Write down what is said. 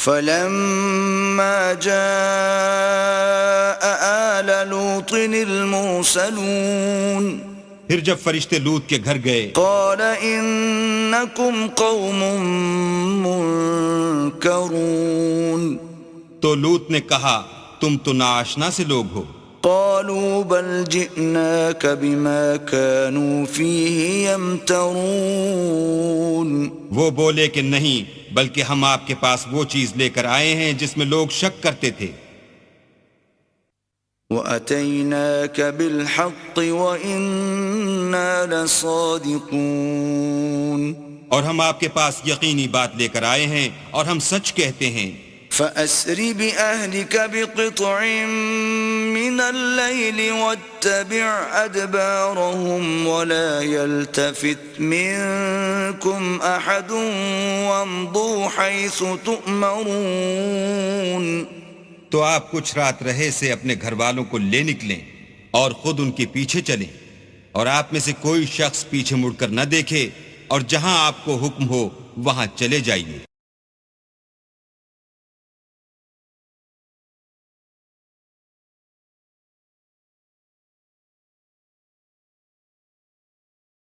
فلما جاء آل لوط المرسلون پھر جب فرشتے لوط کے گھر گئے قال إنكم قوم منكرون تو لوط نے کہا تم تو ناآشنا سے لوگ ہو. قالوا بل جئناك بما كانوا فيه يمترون وہ بولے کہ نہیں، بلکہ ہم آپ کے پاس وہ چیز لے کر آئے ہیں جس میں لوگ شک کرتے تھے. وَأَتَيْنَاكَ بِالْحَقِّ وَإِنَّا لَصَادِقُونَ اور ہم آپ کے پاس یقینی بات لے کر آئے ہیں اور ہم سچ کہتے ہیں. فَأَسْرِ بِأَهْلِكَ بِقِطْعٍ مِّنَ اللَّيْلِ وَاتَّبِعْ أَدْبَارَهُمْ وَلَا يَلْتَفِتْ مِنكُمْ أَحَدٌ وَامْضُوا حَيْثُ تُؤْمَرُونَ تو آپ کچھ رات رہے سے اپنے گھر والوں کو لے نکلیں اور خود ان کے پیچھے چلیں، اور آپ میں سے کوئی شخص پیچھے مڑ کر نہ دیکھے، اور جہاں آپ کو حکم ہو وہاں چلے جائیے.